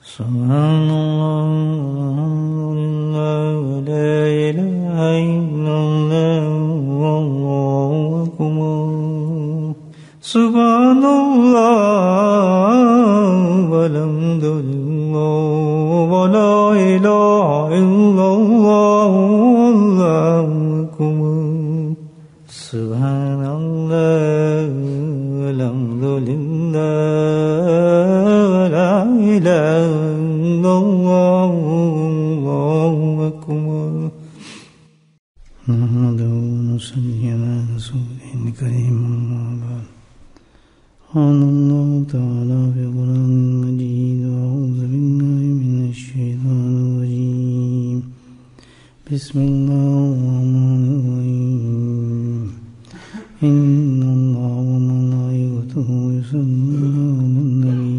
سبحان اللہ لا الہ الا اللہ واللہ اکبر سبحان اللہ والحمد للہ ولا الہ الا اللہ واللہ اکبر سبحان اللہ والحمد للہ ولا الہ صلی علی رسول کریم قال اللہ تعالی فی القرآن المجید اعوذ باللہ من الشیطان الرجیم بسم اللہ الرحمن الرحیم ان اللہ وملائکتہ یصلون علی النبی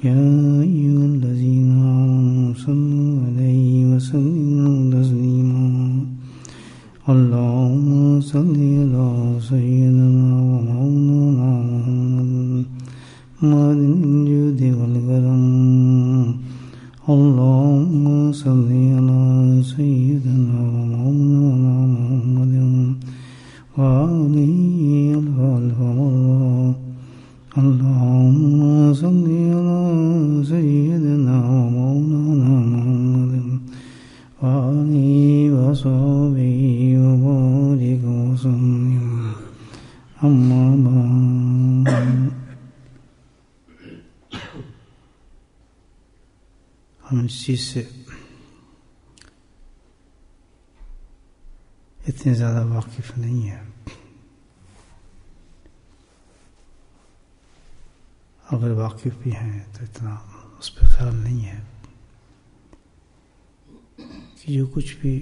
یا ایھا الذین آمنوا صلوا علیہ وسلموا تسلیما اللهم صل على سيدنا ومولانا محمد الجود والكرم اللهم صل على سيدنا ومولانا محمد وآله الألف مرة اللهم صل على سيدنا ومولانا محمد وآله وصحبه وبارك وسلم أما بعد ہم اس چیز سے اتنے زیادہ واقف نہیں ہیں. اگر واقف بھی ہیں تو اتنا اس پہ خیال نہیں ہے کہ جو کچھ بھی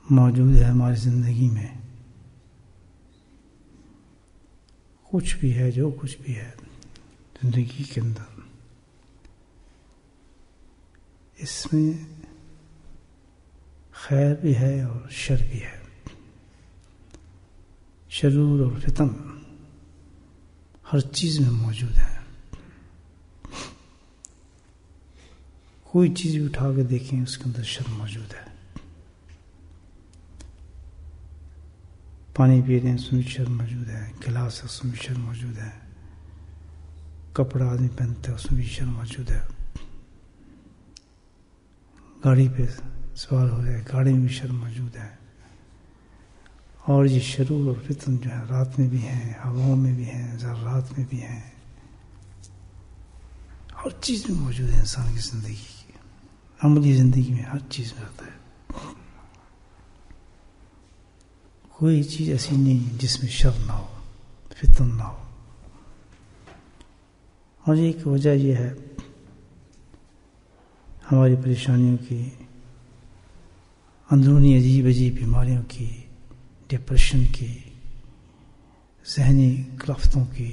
موجود ہے ہماری زندگی میں، کچھ بھی ہے، جو کچھ بھی ہے زندگی کے اندر، اس میں خیر بھی ہے اور شر بھی ہے. شرور اور فتن ہر چیز میں موجود ہے. کوئی چیز بھی اٹھا کے دیکھیں اس کے اندر شر موجود ہے. پانی پی رہے ہیں اس میں شر موجود ہے، گلاس ہے اس میں شر موجود ہے، کپڑا آدمی پہنتا ہے اس میں بھی شر موجود ہے، گاڑی پہ سوار ہو رہے گاڑی میں بھی شر موجود ہے. اور یہ شرور اور فتن جو ہے رات میں بھی ہیں، ہواؤں میں بھی ہیں، ذرات میں بھی ہیں، ہر چیز میں موجود ہے. انسان کی زندگی کی عملی زندگی میں ہر چیز میں رہتا ہے. کوئی چیز ایسی نہیں جس میں شر نہ ہو، فتن نہ ہو. اور ایک وجہ یہ ہے ہماری پریشانیوں کی، اندرونی عجیب عجیب بیماریوں کی، ڈپریشن کی، ذہنی کلفتوں کی،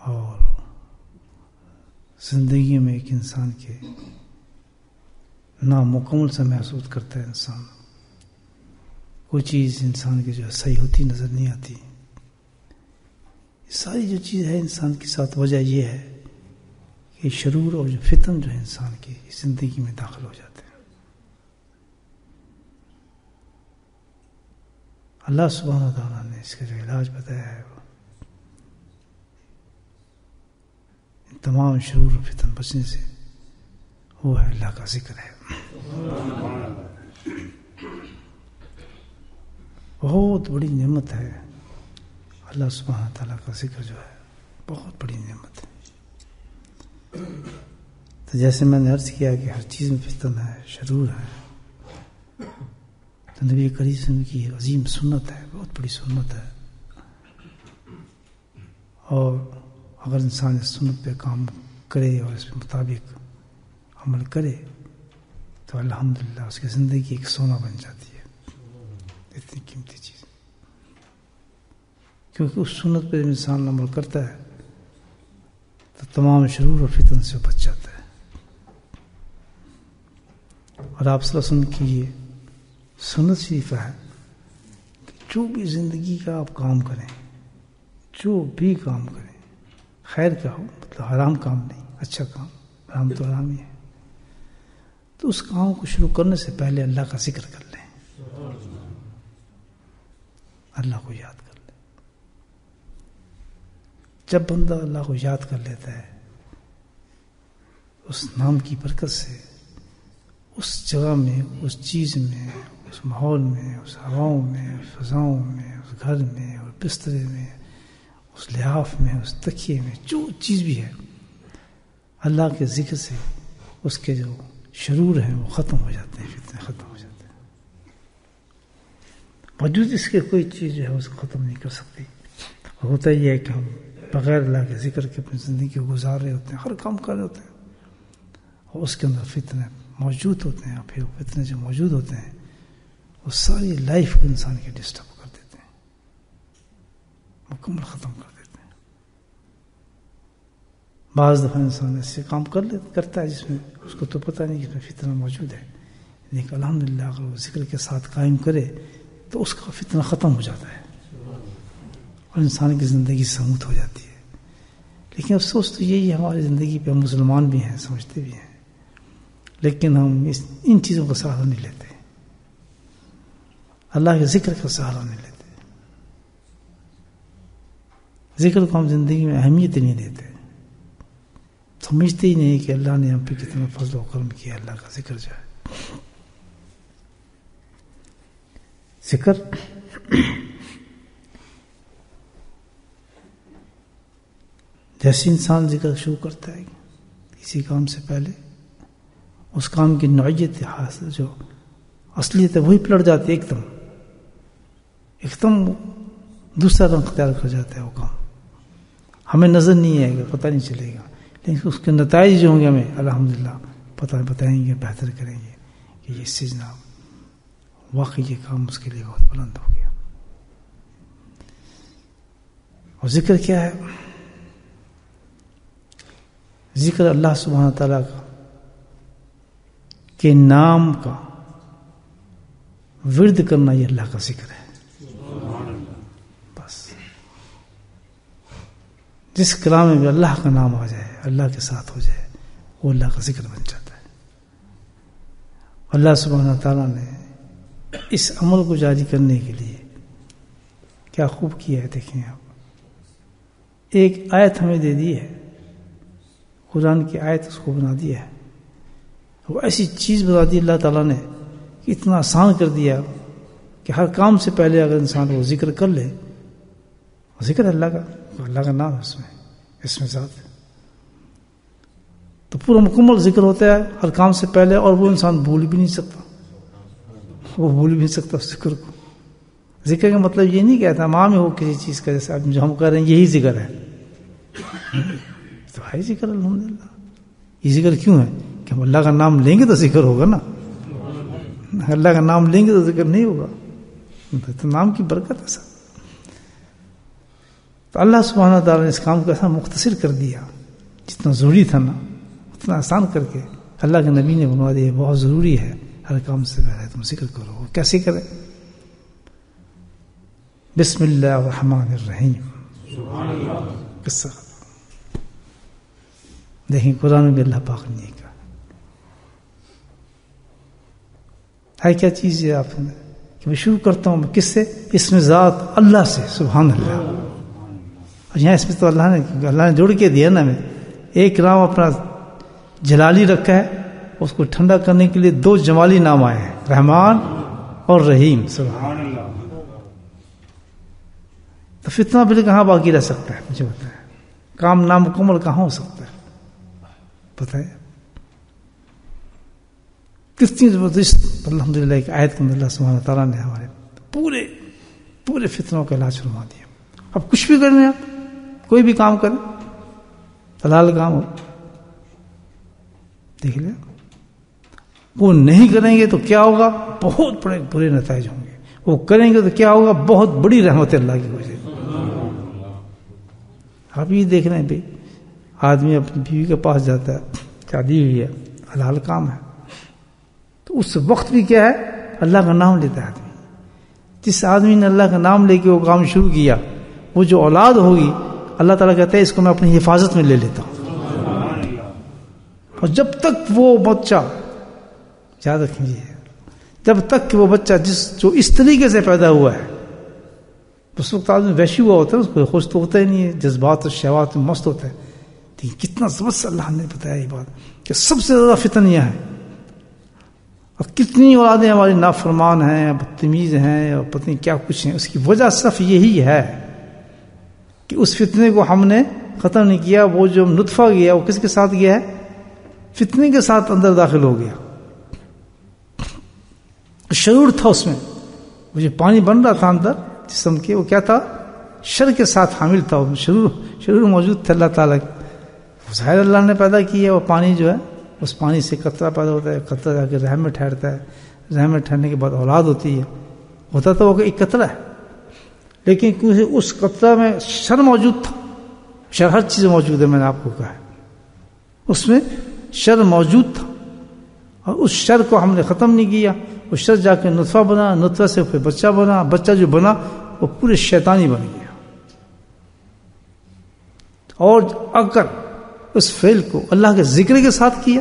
اور زندگی میں ایک انسان کے نامکمل سے محسوس کرتا ہے. انسان کوئی چیز انسان کی جو صحیح ہوتی نظر نہیں آتی. ساری جو چیز ہے انسان کے ساتھ، وجہ یہ ہے کہ شرور اور جو فتن جو ہے انسان کی زندگی میں داخل ہو جاتے ہیں. اللہ سبحانہ وتعالیٰ نے اس کا جو علاج بتایا ہے ان تمام شرور و فتن بچنے سے، وہ ہے اللہ کا ذکر ہے. بہت بڑی نعمت ہے اللہ سبحانہ تعالیٰ کا ذکر جو ہے، بہت بڑی نعمت ہے. تو جیسے میں نے عرض کیا کہ ہر چیز میں فتن ہے، شرور ہے، تو نبی کریم صلی اللہ علیہ وسلم کی عظیم سنت ہے، بہت بڑی سنت ہے. اور اگر انسان اس سنت پہ کام کرے اور اس کے مطابق عمل کرے تو الحمدللہ اس کی زندگی ایک سونا بن جاتی ہے. اتنی قیمتی چیز، کیونکہ اس سنت پہ جب انسان عمل کرتا ہے تو تمام شرور اور فتن سے بچ جاتا ہے. اور آپ صلی اللہ علیہ وسلم کی یہ سنت شریفہ ہے کہ جو بھی زندگی کا آپ کام کریں، جو بھی کام کریں، خیر کا ہو، مطلب حرام کام نہیں، اچھا کام، حرام تو حرام ہی ہے، تو اس کام کو شروع کرنے سے پہلے اللہ کا ذکر کر لیں، اللہ کو یاد کر لیں۔ جب بندہ اللہ کو یاد کر لیتا ہے، اس نام کی برکت سے اس جگہ میں، اس چیز میں، اس ماحول میں، اس ہواؤں میں، اس فضاؤں میں، اس گھر میں اور بسترے میں، اس لحاف میں، اس تکیے میں، جو چیز بھی ہے، اللہ کے ذکر سے اس کے جو شرور ہیں وہ ختم ہو جاتے ہیں، فتنے ختم ہو جاتے ہیں۔ وجود اس کے کوئی چیز جو ہے اس کو ختم نہیں کر سکتی۔ ہوتا یہ ہے کہ ہم بغیر اللہ کے ذکر کے اپنی زندگی کو گزار رہے ہوتے ہیں، ہر کام کر رہے ہوتے ہیں، اور اس کے اندر فتنے موجود ہوتے ہیں، اور پھر فتنے جو موجود ہوتے ہیں وہ ساری لائف کو انسان کے ڈسٹرب کر دیتے ہیں، مکمل ختم کر دیتے ہیں۔ بعض دفعہ انسان ایسے کام کرتا ہے جس میں اس کو تو پتہ نہیں کہ اس میں فتنہ موجود ہے، لیکن الحمدللہ اگر وہ ذکر کے ساتھ قائم کرے تو اس کا فتنہ ختم ہو جاتا ہے اور انسان کی زندگی سموتھ ہو جاتی ہے۔ لیکن افسوس تو یہی ہے ہماری زندگی پہ، ہم مسلمان بھی ہیں، سمجھتے بھی ہیں، لیکن ہم ان چیزوں کا سہارا نہیں لیتے، اللہ کے ذکر کا سہارا نہیں لیتے، ذکر کو ہم زندگی میں اہمیت نہیں دیتے، سمجھتے ہی نہیں کہ اللہ نے ہم پہ کتنا فضل و کرم کیا۔ اللہ کا ذکر جو ہے، ذکر جیسے انسان ذکر شروع کرتا ہے کسی کام سے پہلے، اس کام کی نوعیت حاصل جو اصلیت ہے وہی پلٹ جاتی ہے، ایک دم دوسرا رنگ اختیار کر جاتا ہے وہ کام، ہمیں نظر نہیں آئے گا، پتہ نہیں چلے گا، لیکن اس کے نتائج جو ہوں گے ہمیں الحمدللہ بتائیں گے، بہتر کریں گے کہ یہ چیز جناب واقعی یہ کام اس کے لیے بہت بلند ہو گیا۔ اور ذکر کیا ہے؟ ذکر اللہ سبحانہ تعالیٰ کا کے نام کا ورد کرنا، یہ اللہ کا ذکر ہے۔ بس جس کلام میں بھی اللہ کا نام آ جائے، اللہ کے ساتھ ہو جائے، وہ اللہ کا ذکر بن جاتا ہے۔ اللہ سبحانہ تعالیٰ نے اس عمل کو جاری کرنے کے لیے کیا خوب کیا ہے، دیکھیں آپ، ایک آیت ہمیں دے دی ہے، قرآن کی آیت اس کو بنا دیا ہے، وہ ایسی چیز بنا دی اللہ تعالیٰ نے کہ اتنا آسان کر دیا کہ ہر کام سے پہلے اگر انسان وہ ذکر کر لے، ذکر اللہ کا نام ہے، اس میں ذات ہے، تو پورا مکمل ذکر ہوتا ہے ہر کام سے پہلے، اور وہ انسان بھول بھی نہیں سکتا، وہ بھول بھی نہیں سکتا اس ذکر کو۔ ذکر کا مطلب یہ نہیں کہ تمام ہو کسی چیز کا، جیسے اب جو ہم کہہ رہے ہیں یہی ذکر ہے، تو ہے ذکر الحمدللہ۔ یہ ذکر کیوں ہے کہ ہم اللہ کا نام لیں گے تو ذکر ہوگا نا، اللہ کا نام لیں گے تو ذکر نہیں ہوگا، تو نام کی برکت ہے سب۔ تو اللہ سبحانہ تعالیٰ نے اس کام کو ایسا مختصر کر دیا، جتنا ضروری تھا نا اتنا آسان کر کے اللہ کے نبی نے بنوا دیا، بہت ضروری ہے ہر کام سے پہلے تم ذکر کرو۔ کیسے کریں؟ بسم اللہ الرحمن الرحیم، قصہ دیکھیں قرآن میں بھی اللہ پاک نے کہا ہے، کیا چیز ہے آپ کہ میں شروع کرتا ہوں کس سے؟ اس میں ذات اللہ سے، سبحان اللہ۔ اور یہاں اس میں تو اللہ نے جوڑ کے دیا نا، ہمیں ایک نام اپنا جلالی رکھا ہے، اس کو ٹھنڈا کرنے کے لیے دو جمالی نام آئے ہیں، رحمان اور رحیم، سبحان اللہ۔ تو فتنہ پھر کہاں باقی رہ سکتا ہے؟ مجھے بتائیں، کام نامکمل کہاں ہو سکتا ہے؟ بتائیں کتنی زبردست الحمدللہ ایک آیت کے اندر اللہ سبحانہ تعالیٰ نے ہمارے پورے فتنوں کا علاج فرما دیا۔ اب کچھ بھی کرنے، آپ کوئی بھی کام کریں، حلال کام ہو، دیکھ لیں، وہ نہیں کریں گے تو کیا ہوگا؟ بہت بڑے برے نتائج ہوں گے، وہ کریں گے تو کیا ہوگا؟ بہت بڑی رحمت اللہ کی وجہ سے۔ آپ یہ دیکھ رہے ہیں بھائی، آدمی اپنی بیوی کے پاس جاتا ہے، شادی ہوئی ہے، حلال کام ہے، تو اس وقت بھی کیا ہے؟ اللہ کا نام لیتا ہے آدمی۔ جس آدمی نے اللہ کا نام لے کے وہ کام شروع کیا، وہ جو اولاد ہوگی اللہ تعالیٰ کہتے ہیں اس کو میں اپنی حفاظت میں لے لیتا ہوں. اور جب تک وہ بچہ، یاد رکھیں گے، جب تک کہ وہ بچہ جو اس طریقے سے پیدا ہوا ہے، اس وقت آدمی ویشی ہوا ہوتا ہے، اس کو خوش تو ہوتا ہی نہیں ہے، جذبات اور شہوات میں مست ہوتا ہے. لیکن کتنا زبردست اللہ نے بتایا یہ بات کہ سب سے زیادہ فتن یہ ہے. اور کتنی اولادیں ہماری نافرمان ہیں، بدتمیز ہیں، اور پتہ نہیں کیا کچھ ہیں. اس کی وجہ صرف یہی ہے کہ اس فتنے کو ہم نے ختم نہیں کیا. وہ جو نطفہ گیا وہ کس کے ساتھ گیا ہے؟ فتنے کے ساتھ اندر داخل ہو گیا. شرور تھا اس میں، وہ جو پانی بن رہا تھا اندر جسم کے، وہ کیا تھا؟ شر کے ساتھ حامل تھا. شرور موجود تھا اللہ تعالیٰ کے. ظاہر اللہ نے پیدا کی ہے. وہ پانی جو ہے، اس پانی سے قطرہ پیدا ہوتا ہے، قطرہ جا کے رحم میں ٹھہرتا ہے، رحم میں ٹھہرنے کے بعد اولاد ہوتی ہے. ہوتا تو وہ ایک قطرہ ہے، لیکن کیونکہ اس قطرہ میں شر موجود تھا. شر ہر چیز موجود ہے، میں نے آپ کو کہا ہے، اس میں شر موجود تھا. اور اس شر کو ہم نے ختم نہیں کیا. وہ شر جا کے نطفہ بنا، نطفہ سے پھر بچہ بنا، بچہ جو بنا وہ پورے شیطانی بن گیا. اور اگر اس فعل کو اللہ کے ذکر کے ساتھ کیا،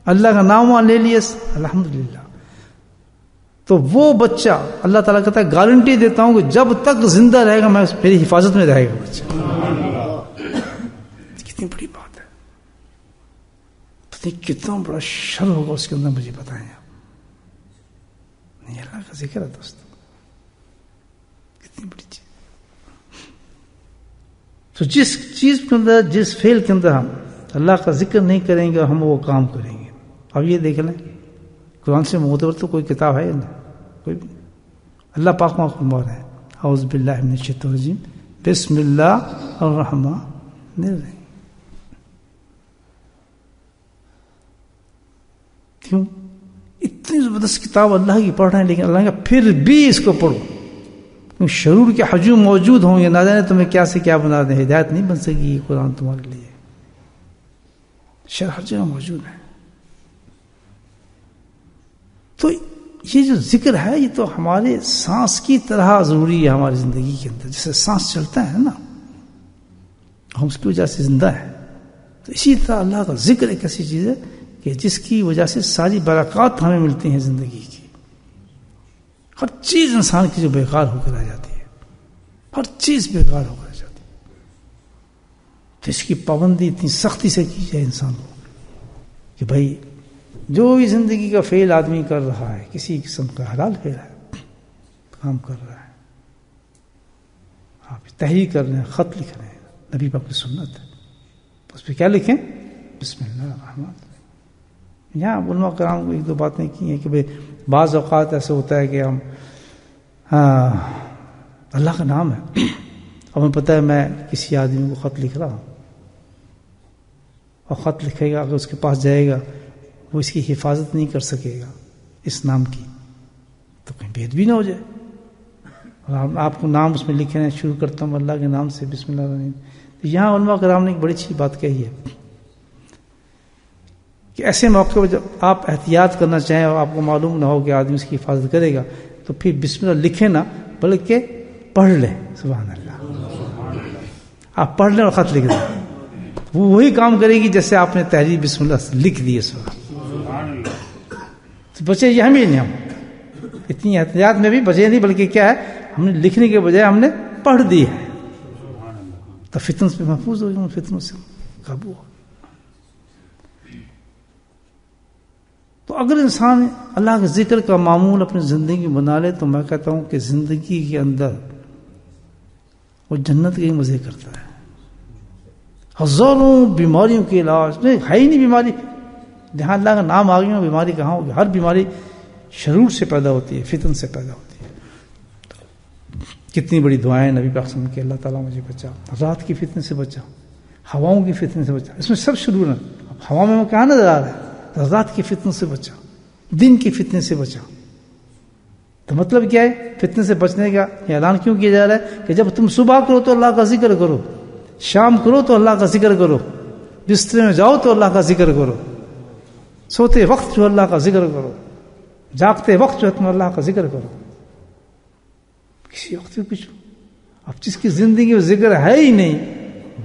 اللہ کا نام وہاں لے لیا، الحمدللہ، تو وہ بچہ اللہ تعالیٰ کہتا ہے گارنٹی دیتا ہوں کہ جب تک زندہ رہے گا میں میری حفاظت میں رہے گا بچہ. کتنی بڑی بات ہے. پتہ کتنا بڑا شر ہوگا اس کے اندر، مجھے بتائیں آپ. نہیں، اللہ کا ذکر ہے دوستو، کتنی بڑی چیز. تو جس چیز کے اندر، جس فعل کے اندر ہم اللہ کا ذکر نہیں کریں گے، ہم وہ کام کریں گے. اب یہ دیکھ لیں، قرآن سے معتبر تو کوئی کتاب ہے نہیں، کوئی بھی. اللہ پاک وہاں فرما رہے ہیں اعوذ باللہ من الشیطان الرجیم بسم اللہ الرحمن الرحیم. کیوں؟ اتنی زبردست کتاب اللہ کی پڑھ رہے ہیں، لیکن اللہ کا پھر بھی اس کو پڑھو. شرور کے ہجوم موجود ہوں گے، نہ جانے تمہیں کیا سے کیا بنا دیں. ہدایت نہیں بن سکے یہ قرآن تمہارے لیے. شر ہر جگہ موجود ہے. تو یہ جو ذکر ہے یہ تو ہمارے سانس کی طرح ضروری ہے ہماری زندگی کے اندر. جیسے سانس چلتا ہے نا، ہم اس کی وجہ سے زندہ ہے، تو اسی طرح اللہ کا ذکر ایک ایسی چیز ہے کہ جس کی وجہ سے ساری برکات ہمیں ملتی ہیں زندگی کی. ہر چیز انسان کی جو بیکار ہو کر آ جاتی ہے، ہر چیز بیکار ہو کر آ جاتی ہے. تو اس کی پابندی اتنی سختی سے کی جائے انسان کو کہ بھائی جو بھی زندگی کا فعل آدمی کر رہا ہے، کسی قسم کا حلال فعل ہے، کام کر رہا ہے، آپ تحریر کر رہے ہیں، خط لکھ رہے ہیں، نبی پاک کی سنت ہے، اس پہ کیا لکھیں؟ بسم اللہ الرحمن الرحیم. یہاں علماء کرام کو ایک دو باتیں کی ہیں کہ بھئی بعض اوقات ایسے ہوتا ہے کہ ہم اللہ کا نام ہے، اور ہمیں پتہ ہے میں کسی آدمی کو خط لکھ رہا ہوں، اور خط لکھے گا، اگر اس کے پاس جائے گا وہ اس کی حفاظت نہیں کر سکے گا اس نام کی، تو کہیں بید بھی نہ ہو جائے. اور آپ کو نام اس میں لکھنے شروع کرتا ہوں اللہ کے نام سے، بسم اللہ الرحمن الرحیم. تو یہاں علماء کرام نے ایک بڑی اچھی بات کہی ہے کہ ایسے موقع پر جب آپ احتیاط کرنا چاہیں اور آپ کو معلوم نہ ہو کہ آدمی اس کی حفاظت کرے گا، تو پھر بسم اللہ لکھیں نہ، بلکہ پڑھ لیں. سبحان اللہ. آپ پڑھ لیں اور خط لکھ دیں، وہ وہی کام کرے گی جیسے آپ نے تحریر بسم اللہ سے لکھ دی. اس وقت تو بچے یہ ہم ہی نہیں، ہم اتنی احتیاط میں بھی بچے نہیں، بلکہ کیا ہے، ہم نے لکھنے کے بجائے ہم نے پڑھ دی ہے، تو فتن سے محفوظ ہو جائیں، فتنوں سے قابو ہو. تو اگر انسان اللہ کے ذکر کا معمول اپنی زندگی بنا لے تو میں کہتا ہوں کہ زندگی کے اندر وہ جنت کے مزے کرتا ہے. ہزاروں بیماریوں کے علاج نہیں ہے ہی نہیں بیماری، جہاں اللہ کا نام آ گیا بیماری کہاں ہوگی. ہر بیماری شرور سے پیدا ہوتی ہے، فتن سے پیدا ہوتی ہے. کتنی بڑی دعائیں نبی پاک صلی اللہ علیہ وسلم کہ اللہ تعالیٰ مجھے بچا، رات کی فتن سے بچا، ہواؤں کی فتن سے بچا. اس میں سب شرور ہے. ہوا میں وہ کہاں نظر آ رہا ہے؟ رات کی فتن سے بچا، دن کی فتنے سے بچا. تو مطلب کیا ہے فتنے سے بچنے کا اعلان کیوں کیا جا رہا ہے کہ جب تم صبح کرو تو اللہ کا ذکر کرو، شام کرو تو اللہ کا ذکر کرو، بستر میں جاؤ تو اللہ کا ذکر کرو، سوتے وقت جو اللہ کا ذکر کرو، جاگتے وقت جو تم اللہ کا ذکر کرو. کسی وقت بھی کچھ اب جس کی زندگی میں ذکر ہے ہی نہیں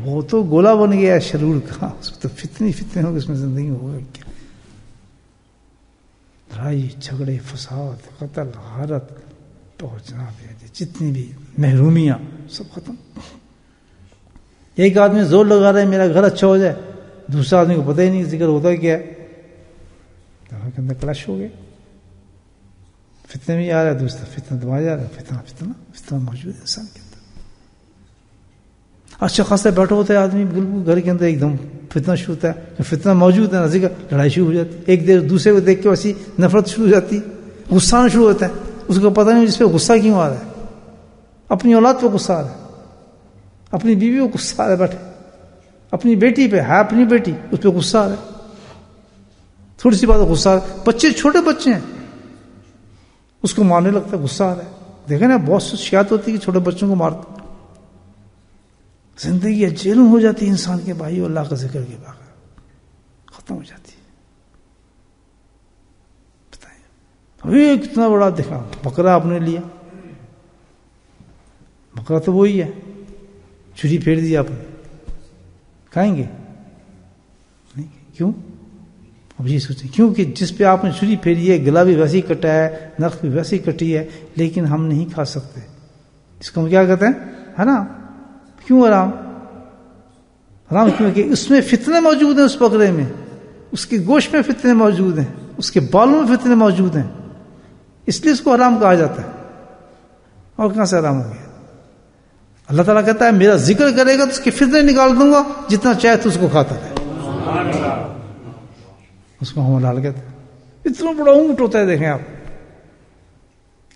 وہ تو گولا بن گیا شرور کا، اس میں تو فتنے ہوگا، اس میں زندگی میں ہوگا کیا؟ لڑائی جھگڑے فساد قتل غارت اور جناب جتنی بھی محرومیاں سب ختم. ایک آدمی زور لگا رہا ہے میرا گھر اچھا ہو جائے، دوسرا آدمی کو پتہ ہی نہیں ذکر ہوتا کیا ہے، گھر کے اندر کلش ہو گیا. فتنے میں آ رہا ہے دوسرا فتنہ دبا جا رہا ہے، فتنہ موجود ہے انسان کے اندر. اچھا خاصا بیٹھا ہوتا ہے آدمی بالکل گھر کے اندر ایک دم فتنہ شروع ہوتا ہے، فتنہ موجود ہے ذکر، لڑائی شروع ہو جاتی ہے. ایک دیر دوسرے کو دیکھ کے ویسی نفرت شروع ہو جاتی ہے، غصہ آنا شروع ہوتا ہے. اس کو پتہ نہیں جس پہ غصہ کیوں آ رہا ہے، اپنی اولاد پہ غصہ آ رہا ہے، اپنی بیوی پہ غصہ آ رہا ہے، بیٹھے اپنی بیٹی پہ ہے، اپنی بیٹی اس پہ غصہ آ رہا ہے، تھوڑی سی بات غصہ آ رہا ہے. بچے چھوٹے بچے ہیں اس کو مارنے لگتا ہے، غصہ آ رہا ہے. دیکھیں نا بہت سی شکایت ہوتی ہے کہ چھوٹے بچوں کو مارتے. زندگی جیلوں ہو جاتی ہے انسان کے بھائی، اللہ کا ذکر کے بغیر ختم ہو جاتی ہے. بتائیں کتنا بڑا دیکھا بکرا آپ نے لیا، بکرا تو وہی ہے، چھری پھیر دی آپ نے، کھائیں گے نہیں؟ کیوں؟ اب یہ سوچیں کیونکہ جس پہ آپ نے چھری پھیری ہے گلا بھی ویسے ہی کٹا ہے، نخ بھی ویسے ہی کٹی ہے، لیکن ہم نہیں کھا سکتے. اس کو ہم کیا کہتے ہیں؟ حرام. کیوں حرام؟ حرام کیونکہ اس میں فتنے موجود ہیں، اس بکرے میں، اس کے گوشت میں فتنے موجود ہیں، اس کے بالوں میں فتنے موجود ہیں، اس لیے اس کو حرام کہا جاتا ہے. اور کہاں سے حرام ہو گیا؟ اللہ تعالیٰ کہتا ہے میرا ذکر کرے گا تو اس کے فتنے نکال دوں گا، جتنا چاہے تو اس کو کھاتا ہے. اس کو ہم حلال کہتے ہیں. اتنا بڑا اونٹ ہوتا ہے، دیکھیں آپ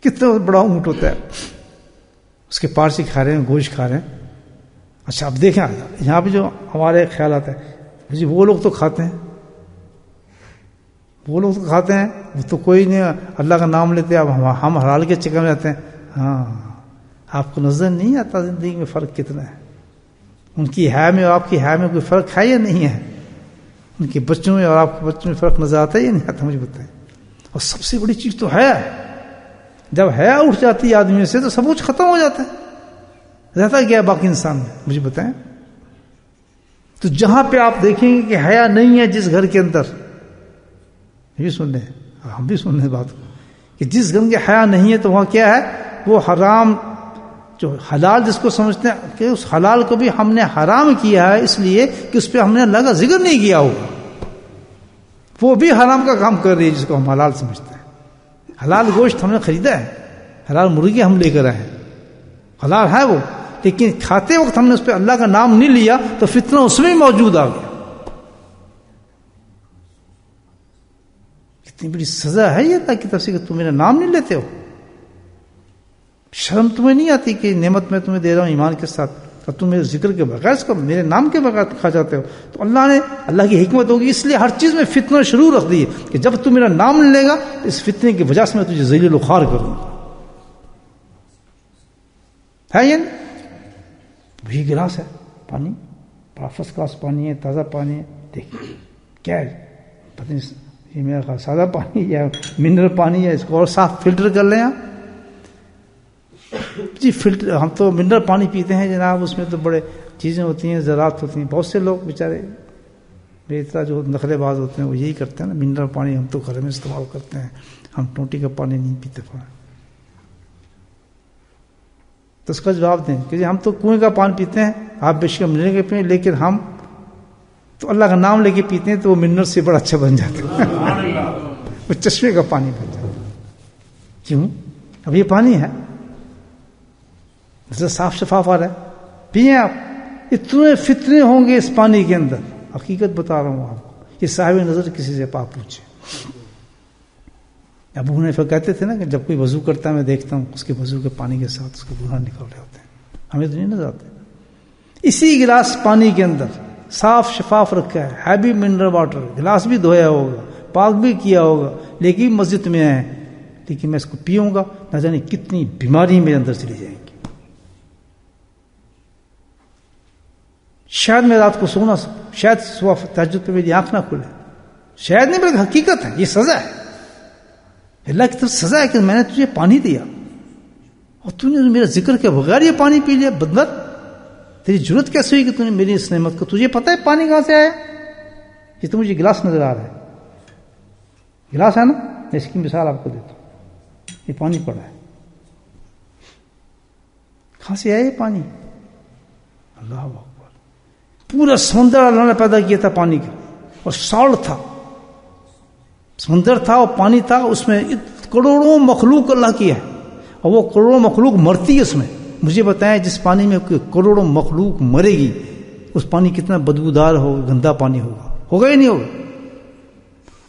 کتنا بڑا اونٹ ہوتا ہے، اس کے پارسی کھا رہے ہیں، گوشت کھا رہے ہیں. اچھا اب دیکھیں یہاں پہ جو ہمارے خیالات ہیں جی وہ لوگ تو کھاتے ہیں، وہ لوگ تو کھاتے ہیں، وہ تو کوئی نہیں اللہ کا نام لیتے. اب ہم حلال کے چکر میں رہتے ہیں. ہاں آپ کو نظر نہیں آتا زندگی میں فرق کتنا ہے؟ ان کی ہے میں اور آپ کی ہے میں کوئی فرق ہے یا نہیں ہے؟ ان کے بچوں میں اور آپ کے بچوں میں فرق نظر آتا ہے یا نہیں آتا؟ مجھے بتائیں. اور سب سے بڑی چیز تو ہے، جب ہے اٹھ جاتی ہے آدمی سے تو سب کچھ ختم ہو جاتا ہے، رہتا کیا ہے باقی انسان میں؟ مجھے بتائیں. تو جہاں پہ آپ دیکھیں گے کہ حیا نہیں ہے جس گھر کے اندر، یہ بھی سن لیں اور ہم بھی سن لیں بات کو، کہ جس گھر کے حیا نہیں ہے تو وہاں کیا ہے؟ وہ حرام جو حلال جس کو سمجھتے ہیں کہ اس حلال کو بھی ہم نے حرام کیا ہے اس لیے کہ اس پہ ہم نے اللہ کا ذکر نہیں کیا ہوگا، وہ بھی حرام کا کام کر رہی ہے جس کو ہم حلال سمجھتے ہیں. حلال گوشت ہم نے خریدا ہے، حلال مرغی ہم لے کر آئے ہیں، حلال ہے وہ، لیکن کھاتے وقت ہم نے اس پہ اللہ کا نام نہیں لیا تو فتنہ اس میں موجود آ گیا. کتنی بڑی سزا ہے یہ اللہ کی طرف سے کہ تم میرا نام نہیں لیتے ہو. شرم تمہیں نہیں آتی کہ نعمت میں تمہیں دے رہا ہوں ایمان کے ساتھ اور تم میرے ذکر کے بغیر اس کو میرے نام کے بغیر کھا جاتے ہو؟ تو اللہ نے، اللہ کی حکمت ہوگی اس لیے ہر چیز میں فتنہ شروع رکھ دی ہے کہ جب تم میرا نام نہیں لے گا تو اس فتنے کی وجہ سے میں تجھے ذلیل و خوار کروں گا. ہے یہ وہی گلاس ہے پانی، بڑا فرسٹ کلاس پانی ہے، تازہ پانی ہے. دیکھیے کیا ہے پتہ نہیں، یہ میرا خیال سادہ پانی یا منرل پانی ہے، اس کو اور صاف فلٹر کر لیں آپ جی. فلٹر ہم تو منرل پانی پیتے ہیں جناب، اس میں تو بڑے چیزیں ہوتی ہیں، زراعت ہوتی ہیں. بہت سے لوگ بیچارے بے طرح جو نخرے باز ہوتے ہیں وہ یہی کرتے ہیں نا، منرل پانی ہم تو گھر میں استعمال کرتے ہیں، ہم ٹوٹی کا پانی نہیں پیتے. تو اس کا جواب دیں کہ ہم تو کنویں کا پانی پیتے ہیں، آپ بے شک منرل کے پئیں، لیکن ہم تو اللہ کا نام لے کے پیتے ہیں تو وہ منرل سے بڑا اچھا بن جاتا ہے، وہ چشمے کا پانی بن جاتا ہے. کیوں؟ اب یہ پانی ہے صاف شفاف آ رہا ہے، پیئیں آپ. اتنے فتنے ہوں گے اس پانی کے اندر، حقیقت بتا رہا ہوں آپ کو. یہ صاحب نظر کسی سے آپ پوچھیں. ابو حنیفہ کہتے تھے نا کہ جب کوئی وضو کرتا ہے میں دیکھتا ہوں اس کے وضو کے پانی کے ساتھ اس کے گناہ نکل رہے ہوتے ہیں، ہمیں تو نہیں نظر آتے. اسی گلاس پانی کے اندر صاف شفاف رکھا ہے بھی منرل واٹر، گلاس بھی دھویا ہوگا، پاک بھی کیا ہوگا، لیکن مسجد میں ہے، لیکن میں اس کو پیوں گا نہ جانے کتنی بیماری میرے اندر چلی جائیں گی. شاید میں رات کو سونا سکوں، شاید صبح تہجد پہ میری آنکھ نہ کھلے، شاید نہیں بلکہ حقیقت ہے. یہ سزا ہے، اللہ کی طرف سزا ہے کہ میں نے تجھے پانی دیا، اور تو نے میرا ذکر کے بغیر یہ پانی پی لیا. بدبر، تیری ضرورت کیسے ہوئی کہ تو نے میری اس نعمت کو، تجھے پتا ہے پانی کہاں سے آیا؟ یہ تو مجھے گلاس نظر آ رہا ہے، گلاس ہے نا، میں اس کی مثال آپ کو دیتا ہوں. یہ پانی پڑا ہے، کہاں سے آیا یہ پانی؟ اللہ اکبر. پورا سمندر اللہ نے پیدا کیا تھا پانی کا، اور سالٹ تھا، سمندر تھا اور پانی تھا، اس میں کروڑوں مخلوق اللہ کی ہے، اور وہ کروڑوں مخلوق مرتی ہے اس میں. مجھے بتائیں جس پانی میں کروڑوں مخلوق مرے گی، اس پانی کتنا بدبودار ہوگا، گندا پانی ہوگا یا نہیں ہوگا؟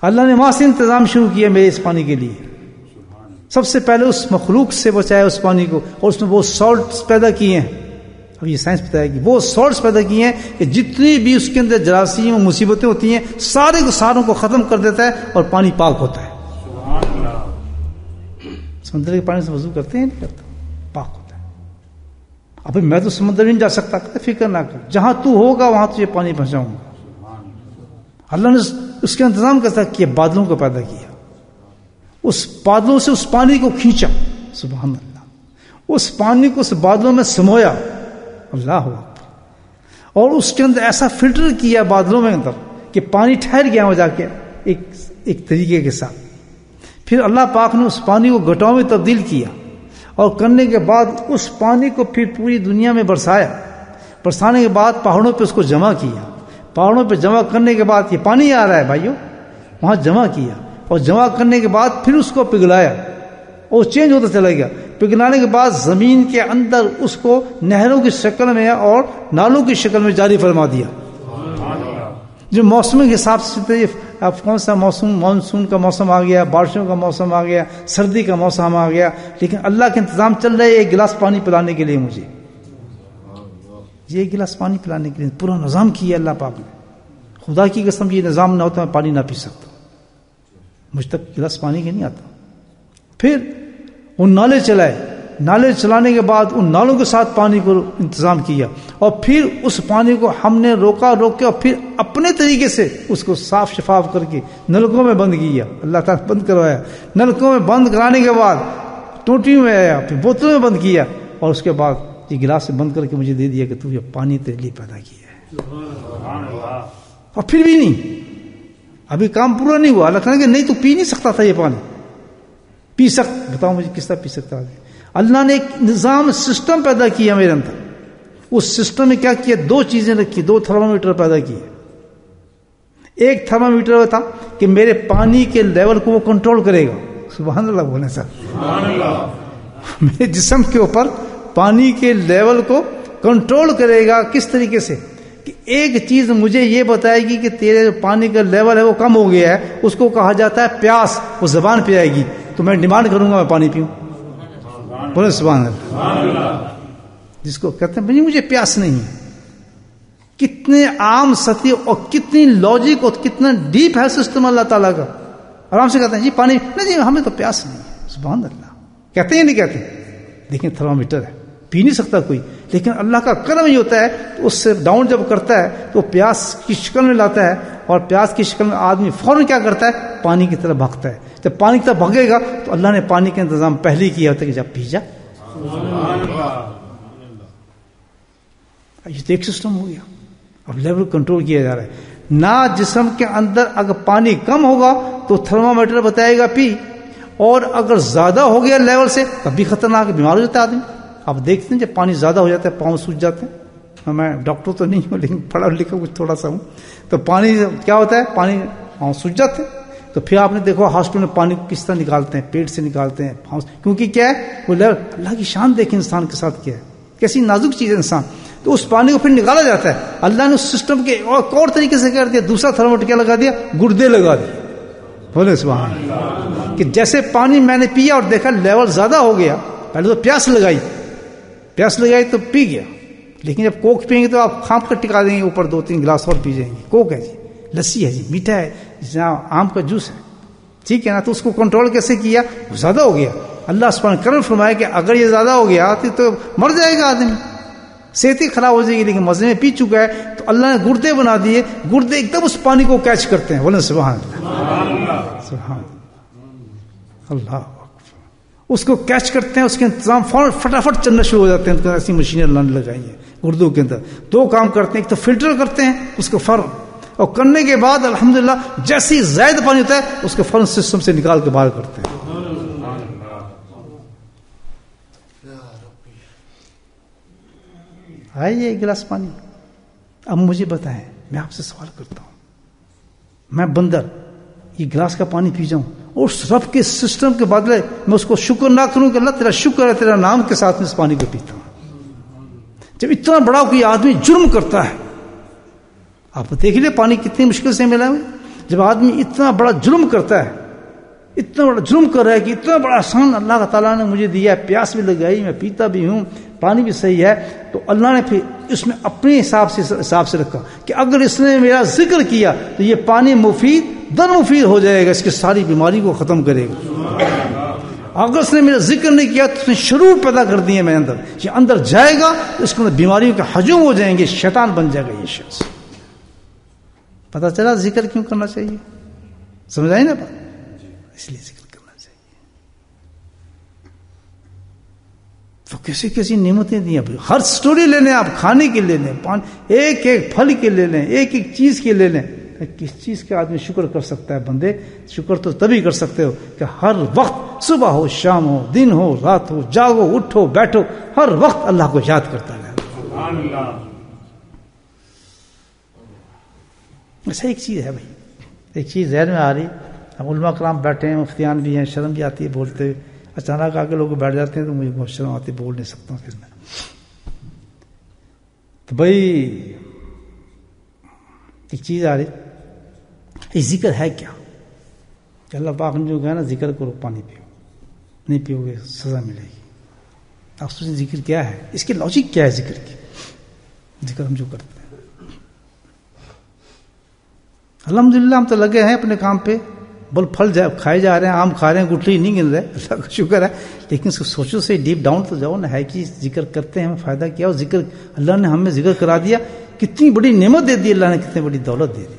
اللہ نے وہاں سے انتظام شروع کیا میرے اس پانی کے لیے. سب سے پہلے اس مخلوق سے بچایا اس پانی کو، اور اس میں وہ سالٹس پیدا کیے ہیں. اب یہ سائنس بتائے گی، وہ سالٹس پیدا کیے ہیں کہ جتنی بھی اس کے اندر جراثیم و مصیبتیں ہوتی ہیں ساروں کو ختم کر دیتا ہے، اور پانی پاک ہوتا ہے. سمندر کے پانی سے وضو کرتے ہیں نہیں کرتے؟ پاک ہوتا ہے. ابھی میں تو سمندر نہیں جا سکتا، فکر نہ کر، جہاں تو ہوگا وہاں تجھے پانی پہنچاؤں گا. اللہ نے اس کا انتظام کیسا کیا؟ بادلوں کو پیدا کیا، اس بادلوں سے اس پانی کو کھینچا، سبحان اللہ، اس پانی کو اس بادلوں میں سمویا، اللہ اکبر، اور اس کے اندر ایسا فلٹر کیا بادلوں میں اندر کہ پانی ٹھہر گیا ہو جا کے ایک طریقے کے ساتھ. پھر اللہ پاک نے اس پانی کو گٹاؤں میں تبدیل کیا، اور کرنے کے بعد اس پانی کو پھر پوری دنیا میں برسایا. برسانے کے بعد پہاڑوں پہ اس کو جمع کیا، پہاڑوں پہ جمع کرنے کے بعد یہ پانی آ رہا ہے بھائیو، وہاں جمع کیا، اور جمع کرنے کے بعد پھر اس کو پگھلایا، اور چینج ہوتا چلا گیا. پگھلانے کے بعد زمین کے اندر اس کو نہروں کی شکل میں اور نالوں کی شکل میں جاری فرما دیا. جو موسم کے حساب سے اب کون سا موسم، مانسون کا موسم آ گیا، بارشوں کا موسم آ گیا، سردی کا موسم آ گیا، لیکن اللہ کے انتظام چل رہا ہے ایک گلاس پانی پلانے کے لیے مجھے. یہ ایک گلاس پانی پلانے کے لیے پورا نظام کیا اللہ پاک نے. خدا کی قسم یہ نظام نہ ہوتا میں پانی نہ پی سکتا، مجھ تک گلاس پانی کے نہیں آتا. پھر ان نالے چلائے، نالے چلانے کے بعد ان نالوں کے ساتھ پانی کو انتظام کیا، اور پھر اس پانی کو ہم نے روک کے اور پھر اپنے طریقے سے اس کو صاف شفاف کر کے نلکوں میں بند کیا. اللہ تعالیٰ بند کروایا، نلکوں میں بند کرانے کے بعد ٹوٹیوں میں آیا، پھر بوتلوں میں بند کیا، اور اس کے بعد یہ گلاس سے بند کر کے مجھے دے دیا کہ تو یہ پانی تیرے لیے پیدا کیا ہے. اور پھر بھی نہیں، ابھی کام پورا نہیں ہوا. اللہ کہنے کہ نہیں تو پی نہیں سکتا تھا یہ پانی، پی بتاؤ مجھے کس طرح پی سکتا ہے؟ اللہ نے ایک نظام سسٹم پیدا کیا میرے اندر. اس سسٹم میں کیا کیا؟ دو چیزیں رکھی، دو تھرمامیٹر پیدا کیے. ایک تھرمامیٹر تھا کہ میرے پانی کے لیول کو وہ کنٹرول کرے گا. سبحان اللہ بولے سر، سبحان اللہ. میرے جسم کے اوپر پانی کے لیول کو کنٹرول کرے گا. کس طریقے سے؟ کہ ایک چیز مجھے یہ بتائے گی کہ تیرے جو پانی کا لیول ہے وہ کم ہو گیا ہے، اس کو کہا جاتا ہے پیاس. وہ زبان پہ آئے گی تو میں ڈیمانڈ کروں گا میں پانی پیوں. بولے سبحان اللہ. جس کو کہتے ہیں مجھے پیاس نہیں ہے. کتنے عام سطحی اور کتنی لاجک اور کتنا ڈیپ ہے سسٹم اللہ تعالیٰ کا. آرام سے کہتے ہیں جی پانی نہیں، جی ہمیں تو پیاس نہیں ہے. سبحان اللہ. کہتے ہیں نہیں کہتے؟ دیکھیں تھرمامیٹر ہے، پی نہیں سکتا کوئی، لیکن اللہ کا کرم یہ ہوتا ہے اس سے ڈاؤن جب کرتا ہے تو پیاس کی شکل میں لاتا ہے، اور پیاس کی شکل میں آدمی فوراً کیا کرتا ہے؟ پانی کی طرف بھاگتا ہے. جب پانی کی طرف بھاگے گا تو اللہ نے پانی کا انتظام پہلے ہی کیا ہوتا ہے کہ جب پی جا. یہ تو ایک سسٹم ہو گیا. اب لیول کنٹرول کیا جا رہا ہے. نہ جسم کے اندر اگر پانی کم ہوگا تو تھرمامیٹر بتائے گا پی، اور اگر زیادہ ہو گیا لیول سے تب بھی خطرناک، بیمار ہو جاتا ہے آدمی. آپ دیکھتے ہیں جب پانی زیادہ ہو جاتا ہے پاؤں سوج جاتے ہیں. میں ڈاکٹر تو نہیں ہوں لیکن پڑھا لکھا کچھ تھوڑا سا ہوں. تو پانی کیا ہوتا ہے؟ پانی پاؤں سوج جاتے ہیں. تو پھر آپ نے دیکھو ہاسپٹل میں پانی کو کس طرح نکالتے ہیں، پیٹ سے نکالتے ہیں، کیونکہ کیا ہے وہ لیول. اللہ کی شان دیکھیں انسان کے ساتھ کیا ہے، کیسی نازک چیز ہے انسان. تو اس پانی کو پھر نکالا جاتا ہے. اللہ نے اس سسٹم کے اور طریقے سے کر دیا. دوسرا تھرمامیٹر کیا لگا دیا؟ گردے لگا دیے. بولے سبحان اللہ. کہ جیسے پانی میں نے پیا اور دیکھا لیول زیادہ ہو گیا، پہلے تو پیاس لگائی تو پی گیا، لیکن جب کوک پئیں گے تو آپ کھانپ کر ٹکا دیں گے اوپر 2-3 گلاس اور پی جائیں گے. کوک ہے جی، لسی ہے جی، میٹھا ہے جہاں آم کا جوس ہے، ٹھیک ہے نا. تو اس کو کنٹرول کیسے کیا؟ وہ زیادہ ہو گیا. اللہ سبحانہ کرم فرمایا کہ اگر یہ زیادہ ہو گیا تو مر جائے گا آدمی، صحت ہی خراب ہو جائے گی. لیکن مزے میں پی چکا ہے تو اللہ نے گردے بنا دیے. گردے ایک دم اس پانی کو کیچ کرتے ہیں. بولے سبحان اللہ، سبحان اللہ. اس کو کیچ کرتے ہیں، اس کے انتظام فوراً فٹافٹ چلنا شروع ہو جاتے ہیں. تو ایسی مشینیں اللہ نے لگائی ہیں اردو کے اندر. دو کام کرتے ہیں، ایک تو فلٹر کرتے ہیں اس کو فوراً، اور کرنے کے بعد الحمدللہ جیسی زائد پانی ہوتا ہے اس کو فوراً سسٹم سے نکال کے باہر کرتے ہیں. آئیے ایک گلاس پانی. اب مجھے بتائیں، میں آپ سے سوال کرتا ہوں، میں بندر یہ گلاس کا پانی پی جاؤں اور اس رب کے سسٹم کے بدلے میں اس کو شکر نہ کروں کہ اللہ تیرا شکر ہے، تیرا نام کے ساتھ میں اس پانی کو پیتا ہوں. جب اتنا بڑا کوئی آدمی جرم کرتا ہے، آپ دیکھ لیں پانی کتنی مشکل سے ملا ہے. جب آدمی اتنا بڑا جرم کرتا ہے، اتنا بڑا جرم کر رہا ہے کہ اتنا بڑا احسان اللہ تعالیٰ نے مجھے دیا ہے، پیاس بھی لگائی، میں پیتا بھی ہوں، پانی بھی صحیح ہے، تو اللہ نے پھر اس میں اپنے حساب سے رکھا کہ اگر اس نے میرا ذکر کیا تو یہ پانی مفید ہو جائے گا، اس کی ساری بیماری کو ختم کرے گا. اگر اس نے میرا ذکر نہیں کیا تو اس نے شرور پیدا کر دیے میرے اندر، یہ اندر جائے گا تو اس کے اندر بیماریوں کے ہجوم ہو جائیں گے، شیطان بن جائے گا یہ شخص. پتہ چلا ذکر کیوں کرنا چاہیے؟ سمجھ آئی نا بات؟ اس لیے ذکر کرنا چاہیے. تو کیسی کیسی نعمتیں دی ہیں، ہر سٹوری لے لیں آپ، کھانے کے لے لیں، ایک ایک پھل کے لے لیں، ایک ایک چیز کے لے لیں. کس چیز کا آدمی شکر کر سکتا ہے؟ بندے شکر تو تبھی کر سکتے ہو کہ ہر وقت، صبح ہو شام ہو دن ہو رات ہو، جاگو اٹھو بیٹھو، ہر وقت اللہ کو یاد کرتا رہے. سبحان اللہ. ایسا ایک چیز ہے بھائی، ایک چیز ذہن میں آ رہی. ہم علماء کرام بیٹھے ہیں، مفتیان بھی ہیں، شرم بھی آتی ہے بولتے ہوئے، اچانک آ کے لوگ بیٹھ جاتے ہیں تو مجھے بہت شرم آتی ہے، بول نہیں سکتا ہوں پھر میں. تو بھائی ایک چیز آ رہی، یہ ذکر ہے کیا؟ کہ اللہ پاک نے جو کہا نا ذکر کرو، پانی پیو، نہیں پیو گے سزا ملے گی. آپ سوچیں ذکر کیا ہے، اس کی لاجک کیا ہے ذکر کی؟ ذکر ہم جو کرتے ہیں، الحمدللہ ہم تو لگے ہیں اپنے کام پہ، بول پھل کھائے جا رہے ہیں، آم کھا رہے ہیں، گٹھلی نہیں گن رہے، اللہ کا شکر ہے. لیکن اس کو سوچو سے ڈیپ ڈاؤن تو جاؤ نا، ہے کہ ذکر کرتے ہیں ہمیں فائدہ کیا؟ اور ذکر اللہ نے ہمیں ذکر کرا دیا، کتنی بڑی نعمت دے دی اللہ نے، کتنی بڑی دولت دے دی.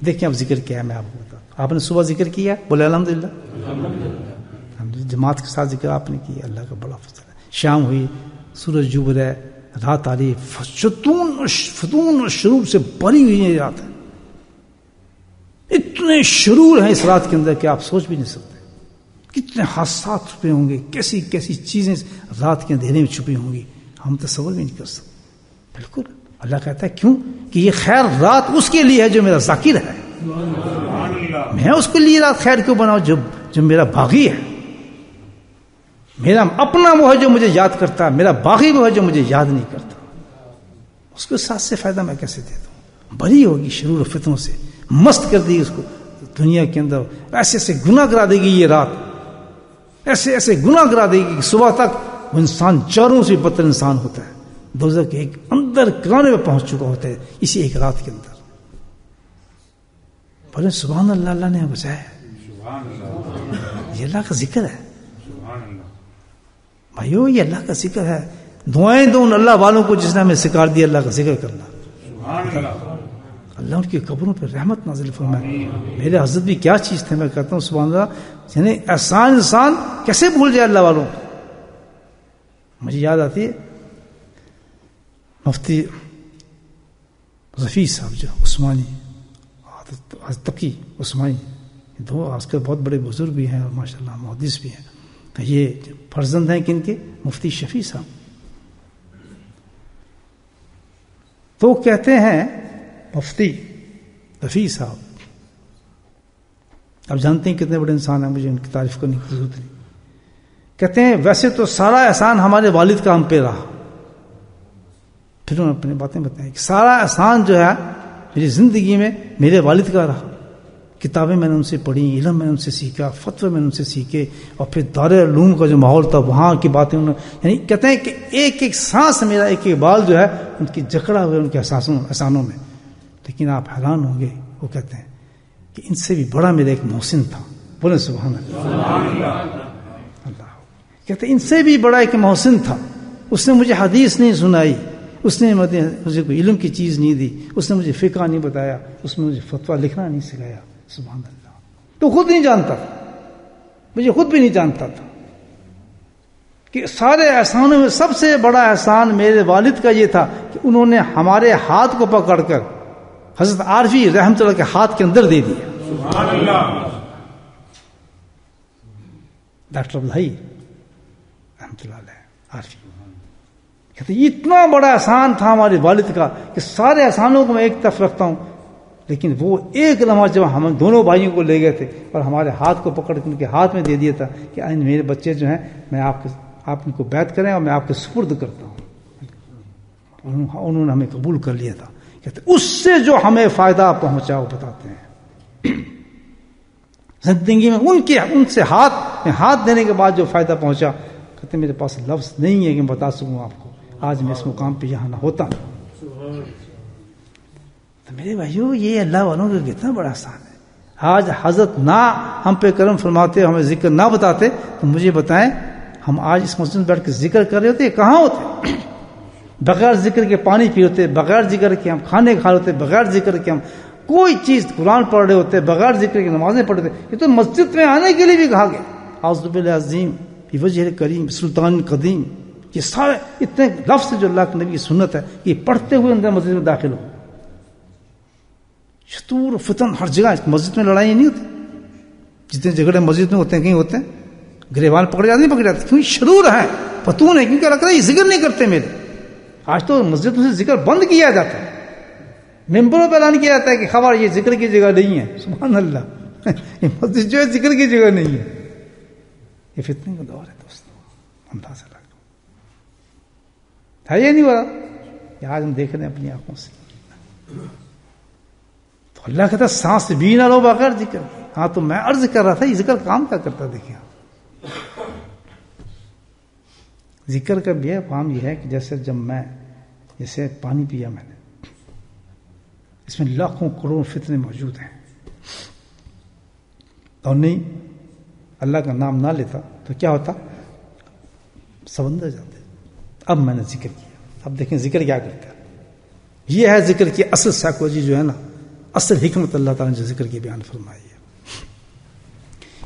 دیکھیں اب ذکر کیا ہے، میں آپ کو بتاتا ہوں. آپ نے صبح ذکر کیا، بولے الحمدللہ. جماعت کے ساتھ ذکر آپ نے کیا، اللہ کا بڑا فضل ہے. شام ہوئی، سورج ڈوب رہا ہے، رات آ رہی، فتون اور شرور سے بھری ہوئی ہے رات. اتنے شرور ہیں اس رات کے اندر کہ آپ سوچ بھی نہیں سکتے کتنے حادثات چھپے ہوں گے، کیسی کیسی چیزیں رات کے اندھیرے میں چھپی ہوں گی، ہم تصور بھی نہیں کر سکتے. بالکل اللہ کہتا ہے کیوں کہ یہ خیر رات اس کے لیے ہے جو میرا ذاکر ہے. میں اس کے لیے رات خیر کیوں بناؤں جو میرا باغی ہے، میرا اپنا وہ ہے جو مجھے یاد کرتا ہے، میرا باغی وہ ہے جو مجھے یاد نہیں کرتا. اس کے ساتھ سے فائدہ میں کیسے دے دوں؟ بری ہوگی شرور و فتنوں سے، مست کر دی اس کو دنیا کے اندر، ایسے ایسے گناہ کرا دے گی یہ رات، ایسے ایسے گناہ کرا دے گی کہ صبح تک وہ انسان چاروں سے بدتر انسان ہوتا ہے، دوزخ کے ایک اندر کرانے میں پہنچ چکا ہوتا ہے اسی ایک رات کے اندر. بولے سبحان اللہ، اللہ نے بچایا ہے. یہ اللہ کا ذکر ہے بھائیو، یہ اللہ کا ذکر ہے. دعائیں دو ان اللہ والوں کو جس نے ہمیں سکھا دیا اللہ کا ذکر کرنا. اللہ ان کی قبروں پہ رحمت نازل فرمائے. میرے حضرت بھی کیا چیز تھے، میں کہتا ہوں سبحان اللہ، یعنی احسان انسان کیسے بھول جائے اللہ والوں. مجھے یاد آتی ہے مفتی رفیع صاحب جو عثمانی، تقی عثمانی، دو آج کل بہت بڑے بزرگ بھی ہیں اور ماشاء اللہ محدث بھی ہیں. تو یہ فرزند ہیں کن کے؟ مفتی شفیع صاحب. تو کہتے ہیں مفتی رفیع صاحب، اب جانتے ہیں کتنے بڑے انسان ہیں، مجھے ان کی تعریف کرنے کی ضرورت نہیں. کہتے ہیں ویسے تو سارا احسان ہمارے والد کا ہم پہ رہا. پھر انہوں نے اپنی باتیں بتائیں کہ سارا احسان جو ہے میری زندگی میں میرے والد کا رہا. کتابیں میں نے ان سے پڑھی، علم میں نے ان سے سیکھا، فتوے میں نے ان سے سیکھے، اور پھر دارالعلوم کا جو ماحول تھا وہاں کی باتیں انہوں نے، یعنی کہتے ہیں کہ ایک ایک سانس میرا، ایک ایک بال جو ہے ان کی جکڑا ہوئے ان کے احسانوں میں. لیکن آپ حیران ہوں گے، وہ کہتے ہیں کہ ان سے بھی بڑا میرا ایک محسن تھا. بولے سبحان اللہ. کہتے ہیں ان سے بھی بڑا ایک محسن تھا، اس نے مجھے حدیث نہیں سنائی، اس نے مجھے کوئی علم کی چیز نہیں دی، اس نے مجھے فقہ نہیں بتایا، اس نے مجھے فتویٰ لکھنا نہیں سکھایا. سبحان اللہ. تو خود نہیں جانتا تھا، مجھے خود بھی نہیں جانتا تھا. کہ سارے احسانوں میں سب سے بڑا احسان میرے والد کا یہ تھا کہ انہوں نے ہمارے ہاتھ کو پکڑ کر حضرت عارفی رحمۃ اللہ کے ہاتھ کے اندر دے دیا. سبحان اللہ. ڈاکٹر عبدالحی رحمۃ اللہ علیہ عارفی کہتے یہ اتنا بڑا احسان تھا ہمارے والد کا کہ سارے احسانوں کو میں ایک طرف رکھتا ہوں، لیکن وہ ایک لمحہ جب ہم دونوں بھائیوں کو لے گئے تھے اور ہمارے ہاتھ کو پکڑ کے ان کے ہاتھ میں دے دیا تھا کہ میرے بچے جو ہیں میں آپ ان کو بیعت کریں اور میں آپ کے سپرد کرتا ہوں. انہوں نے ہمیں قبول کر لیا تھا. کہتے اس سے جو ہمیں فائدہ پہنچا وہ بتاتے ہیں زندگی میں ان سے ہاتھ دینے کے بعد جو فائدہ پہنچا. کہتے میرے پاس لفظ نہیں ہے کہ میں بتا سکوں آپ کو، آج میں اس مقام پہ یہاں نہ ہوتا. تو میرے بھائیو یہ اللہ والوں کا کتنا بڑا احسان ہے. آج حضرت نہ ہم پہ کرم فرماتے ہمیں ذکر نہ بتاتے تو مجھے بتائیں ہم آج اس مسجد میں بیٹھ کے ذکر کر رہے ہوتے کہاں ہوتے؟ بغیر ذکر کے پانی پی ہوتے، بغیر ذکر کے ہم کھانے کھا رہے ہوتے، بغیر ذکر کے ہم کوئی چیز قرآن پڑھ رہے ہوتے، بغیر ذکر کی نمازیں پڑھ رہے ہوتے. یہ تو مسجد میں آنے کے لیے بھی کہا گیا اعوذ باللہ العظیم بوجہ کریم سلطان قدیم. یہ سارے اتنے لفظ جو اللہ کے نبی کی سنت ہے یہ پڑھتے ہوئے اندر مسجد میں داخل ہو. شتور فتن ہر جگہ. مسجد میں لڑائی نہیں ہوتی، جتنے جھگڑے مسجد میں ہوتے ہیں کہیں ہوتے ہیں گریبان پکڑے جاتے نہیں پکڑے جاتے کیوں؟ شرور ہے، فتون ہے، کیونکہ لگ رہا ہے یہ ذکر نہیں کرتے میرے. آج تو مسجد میں سے ذکر بند کیا جاتا ہے، ممبروں پہ اعلان کیا جاتا ہے کہ خبر یہ ذکر کی جگہ نہیں ہے. سبحان اللہ. یہ مسجد جو ہے ذکر کی جگہ نہیں ہے. یہ فتنے کا دور ہے دوستوں، اندازہ لگا ہے یہ نہیں ہو رہا. یہ آج ہم دیکھ رہے ہیں اپنی آنکھوں سے. تو اللہ کہتا ہے سانس بھی نہ لو بغیر ذکر. ہاں تو میں عرض کر رہا تھا یہ ذکر کام کیا کرتا دیکھیں. ذکر کا بھی کام یہ ہے کہ جیسے پانی پیا میں نے، اس میں لاکھوں کروڑ فتنے موجود ہیں اور نہیں اللہ کا نام نہ لیتا تو کیا ہوتا؟ سمندر جاتے. اب میں نے ذکر کیا. اب دیکھیں ذکر کیا کرتا ہے. یہ ہے ذکر کی اصل سائیکولوجی جو ہے نا، اصل حکمت اللہ تعالیٰ نے جو ذکر کی بیان فرمائی ہے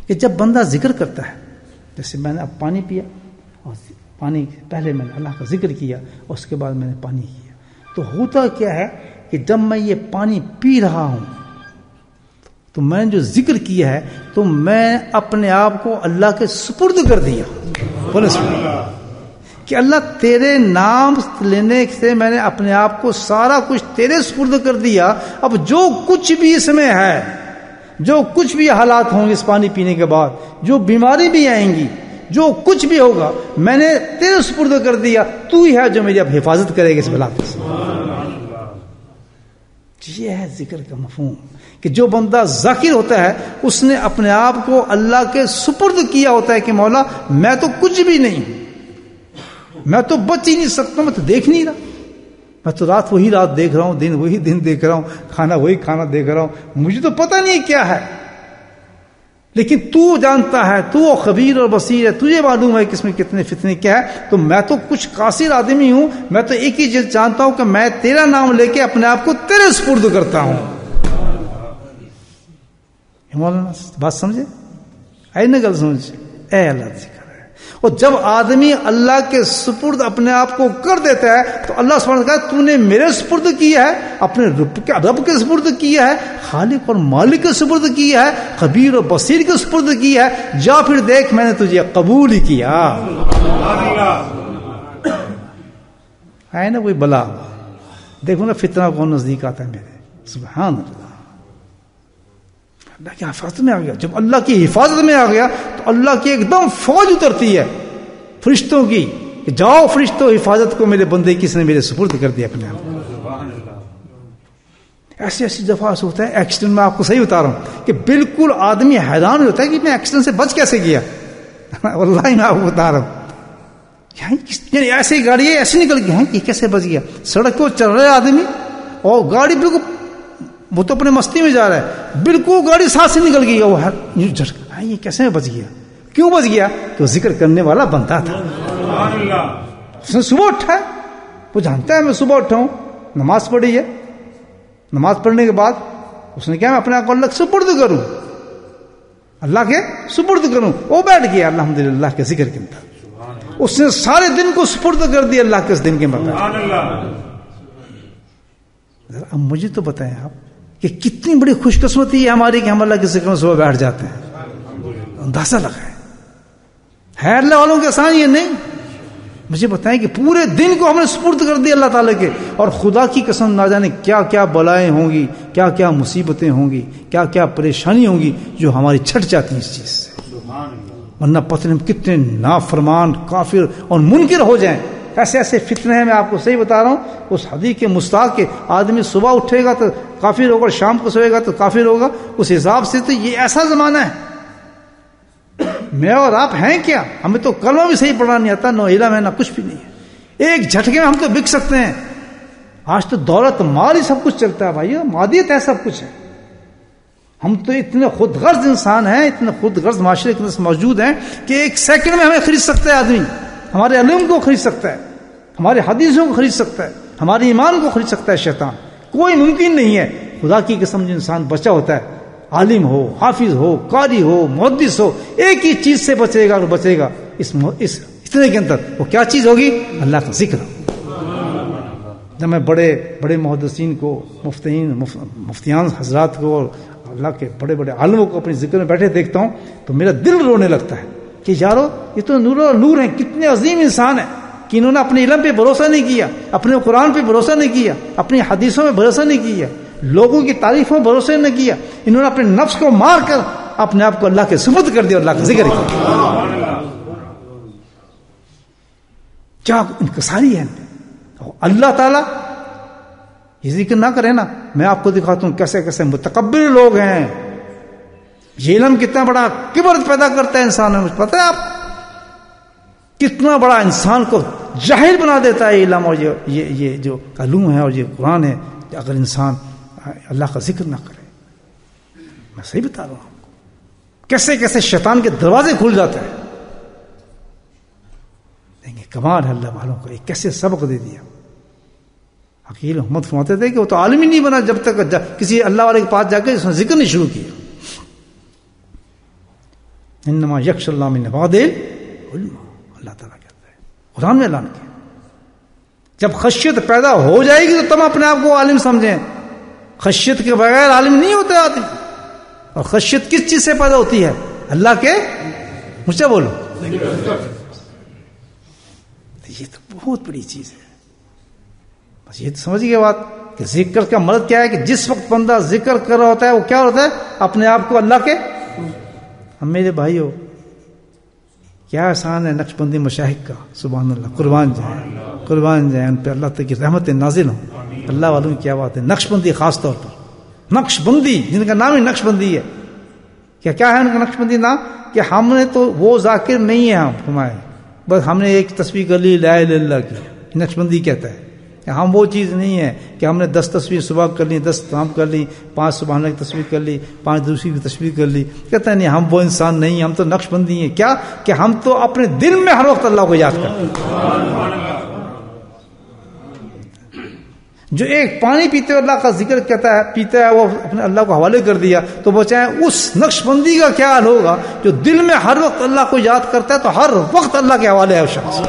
کہ جب بندہ ذکر کرتا ہے، جیسے میں نے اب پانی پیا اور پانی پہلے میں نے اللہ کا ذکر کیا اور اس کے بعد میں نے پانی کیا، تو ہوتا کیا ہے کہ جب میں یہ پانی پی رہا ہوں تو میں نے جو ذکر کیا ہے تو میں اپنے آپ کو اللہ کے سپرد کر دیا. بولے کہ اللہ تیرے نام لینے سے میں نے اپنے آپ کو سارا کچھ تیرے سپرد کر دیا. اب جو کچھ بھی اس میں ہے، جو کچھ بھی حالات ہوں گے اس پانی پینے کے بعد، جو بیماری بھی آئیں گی، جو کچھ بھی ہوگا، میں نے تیرے سپرد کر دیا. تو ہی ہے جو میری اب حفاظت کرے گا اس بلا سے. یہ ہے ذکر کا مفہوم کہ جو بندہ ذاکر ہوتا ہے اس نے اپنے آپ کو اللہ کے سپرد کیا ہوتا ہے کہ مولا میں تو کچھ بھی نہیں، میں تو بچ ہی نہیں سکتا، میں تو دیکھ نہیں رہا، میں تو رات وہی رات دیکھ رہا ہوں، دن وہی دن دیکھ رہا ہوں، کھانا وہی کھانا دیکھ رہا ہوں، مجھے تو پتہ نہیں کیا ہے، لیکن تو جانتا ہے، تو خبیر اور بصیر ہے، تجھے معلوم ہے کہ اس میں کتنے فتنے کیا ہے. تو میں تو کچھ قاصر آدمی ہوں، میں تو ایک ہی چیز جانتا ہوں کہ میں تیرا نام لے کے اپنے آپ کو تیرے سپرد کرتا ہوں. مولانا بات سمجھے؟ آئی نا گل سمجھ؟ اے اللہ ذکر ہے. اور جب آدمی اللہ کے سپرد اپنے آپ کو کر دیتا ہے تو اللہ سبحانہ کہا تو نے میرے سپرد کیا ہے، اپنے رب کے سپرد کیا ہے، خالق اور مالک کے سپرد کیا ہے، خبیر اور بصیر کے سپرد کیا ہے. جا پھر دیکھ میں نے تجھے قبول ہی کیا. ہے نا کوئی بلا، دیکھو نا فتنہ کون نزدیک آتا ہے میرے. سبحان اللہ. اللہ کی حفاظت میں آ گیا. جب اللہ کی حفاظت میں آ گیا تو اللہ کی ایک دم فوج اترتی ہے فرشتوں کی کہ جاؤ فرشتوں حفاظت کو میرے بندے کس نے میرے سپرد کر دیا اپنے آپ. ایسی دفعہ سے ہوتا ہے ایکسیڈنٹ میں، آپ کو صحیح بتا رہا ہوں کہ بالکل آدمی حیران ہوتا ہے کہ میں ایکسیڈنٹ سے بچ کیسے گیا. واللہ میں آپ کو بتا رہا ہوں یعنی ایسی گاڑی ایسے نکل گئی ہے یہ کیسے بچ گیا. سڑک کو چل رہا ہے آدمی اور گاڑی بالکل وہ تو اپنے مستی میں جا رہا ہے، بالکل گاڑی ساتھ سے نکل گئی. وہ یہ کیسے بچ گیا؟ کیوں بچ گیا؟ تو ذکر کرنے والا بنتا تھا. اس نے صبح اٹھا ہے، وہ جانتا ہے میں صبح اٹھا ہوں، نماز پڑھی ہے، نماز پڑھنے کے بعد اس نے کیا میں اپنے آپ کو اللہ کے سپرد کروں، اللہ کے سپرد کروں. وہ بیٹھ گیا الحمدللہ کے ذکر کے اندر. اس نے سارے دن کو سپرد کر دیا اللہ کے اس دن کے مقابلے. اب مجھے تو بتائیں آپ کہ کتنی بڑی خوش قسمتی ہے ہماری کہ ہم اللہ کے ذکر میں صبح بیٹھ جاتے ہیں. اندازہ لگائیں, ہے اللہ والوں کے آسان یہ نہیں. مجھے بتائیں کہ پورے دن کو ہم نے سپرد کر دیا اللہ تعالیٰ کے, اور خدا کی قسم نہ جانے کیا کیا بلائیں ہوں گی, کیا کیا مصیبتیں ہوں گی, کیا کیا پریشانی ہوں گی جو ہماری چھٹ جاتی ہیں اس چیز سے. ورنہ پتہ نہیں کتنے نافرمان کافر اور منکر ہو جائیں. ایسے ایسے فتنے ہیں, میں آپ کو صحیح بتا رہا ہوں. اس حدیث کے مستاق کے آدمی صبح اٹھے گا تو کافر ہوگا, شام کو سوئے گا تو کافر ہوگا. اس حساب سے تو یہ ایسا زمانہ ہے. میں اور آپ ہیں کیا, ہمیں تو کلمہ بھی صحیح پڑھنا نہیں آتا, نہ علم ہے نہ کچھ بھی نہیں ہے. ایک جھٹکے میں ہم تو بک سکتے ہیں. آج تو دولت مال ہی سب کچھ چلتا ہے بھائی, مادیت ہے سب کچھ ہے. ہم تو اتنے خود غرض انسان ہیں, اتنے خود غرض معاشرے کے اندر موجود ہیں کہ ایک سیکنڈ میں ہمیں خرید سکتا ہے آدمی. ہمارے علم کو خرید سکتا ہے, ہمارے حدیثوں کو خرید سکتا ہے, ہمارے ایمان کو خرید سکتا ہے شیطان. کوئی ممکن نہیں ہے. خدا کی قسم جو انسان بچا ہوتا ہے, عالم ہو, حافظ ہو, قاری ہو, محدث ہو, ایک ہی چیز سے بچے گا اور بچے گا اس اتنے کے اندر. وہ کیا چیز ہوگی؟ اللہ کا ذکر. جب میں بڑے بڑے محدثین کو, مفتیان حضرات کو اور اللہ کے بڑے بڑے عالموں کو اپنے ذکر میں بیٹھے دیکھتا ہوں تو میرا دل رونے لگتا ہے کہ یارو یہ تو نور اور نور ہیں, کتنے عظیم انسان ہیں کہ انہوں نے اپنے علم پہ بھروسہ نہیں کیا, اپنے قرآن پہ بھروسہ نہیں کیا, اپنی حدیثوں میں بھروسہ نہیں کیا, لوگوں کی تعریفوں میں بھروسہ نہیں کیا. انہوں نے اپنے نفس کو مار کر اپنے آپ کو اللہ کے سپرد کر دیا اور اللہ کا ذکر کیا. کیا انکساری ہے. اللہ تعالیٰ یہ ذکر نہ کرے نا, میں آپ کو دکھاتا ہوں کیسے کیسے متکبر لوگ ہیں. یہ علم کتنا بڑا کبر پیدا کرتا ہے انسان میں. مجھے پتہ ہے آپ کتنا بڑا انسان کو جاہل بنا دیتا ہے علم, اور یہ جو علوم ہے اور یہ قرآن ہے. اگر انسان اللہ کا ذکر نہ کرے, میں صحیح بتا رہا ہوں آپ کو, کیسے کیسے شیطان کے دروازے کھل جاتے ہیں. دیکھیں کمال ہے اللہ والوں کا, ایک کیسے سبق دے دیا. حقیقی محمد فرماتے تھے کہ وہ تو عالم ہی نہیں بنا جب تک کسی اللہ والے کے پاس جا کے اس نے ذکر نہیں شروع کیا. انما یخش اللہ من عبادہ العلماء, اللہ تعالیٰ کہتا ہے, قرآن میں اعلان کیا. جب خشیت پیدا ہو جائے گی تو تم اپنے آپ کو عالم سمجھیں. خشیت کے بغیر عالم نہیں ہوتے آدمی. اور خشیت کس چیز سے پیدا ہوتی ہے؟ اللہ کے, مجھ سے بولو, یہ تو بہت بڑی چیز ہے. بس یہ تو سمجھ گئے بات کہ ذکر کا مطلب کیا ہے کہ جس وقت بندہ ذکر کر رہا ہوتا ہے وہ کیا ہوتا ہے؟ اپنے آپ کو اللہ کے. ہم میرے بھائیو کیا احسان ہے نقش بندی مشاہد کا, سبحان اللہ, قربان جائیں ان پہ اللہ تعالی کی رحمتیں نازل ہوں. اللہ والوں کی کیا بات ہے. نقش بندی خاص طور پر, نقش بندی جن کا نام ہی نقش بندی ہے. کیا ہے ان کا نقش بندی نام؟ کہ ہم نے تو وہ ذاکر نہیں ہے ہم ہمارے, بس ہم نے ایک تصویر کر لی لا الہ الا اللہ کی, نقش بندی کہتا ہے. ہم وہ چیز نہیں ہے کہ ہم نے 10 تصویر صبح کر لی, 10 شام کر لی, 5 سبحان اللہ کی تصویر کر لی, 5 دوسری کی تصویر کر لی. کہتا ہے نہیں, ہم وہ انسان نہیں, ہم تو نقش بندی ہیں. کیا کہ ہم تو اپنے دل میں ہر وقت اللہ کو یاد کرتے ہیں. جو ایک پانی پیتے ہوئے اللہ کا ذکر کہتا ہے, پیتا ہے, وہ اپنے اللہ کو حوالے کر دیا, تو بچائیں اس نقش بندی کا کیا حال ہوگا جو دل میں ہر وقت اللہ کو یاد کرتا ہے, تو ہر وقت اللہ کے حوالے ہے وہ شخص,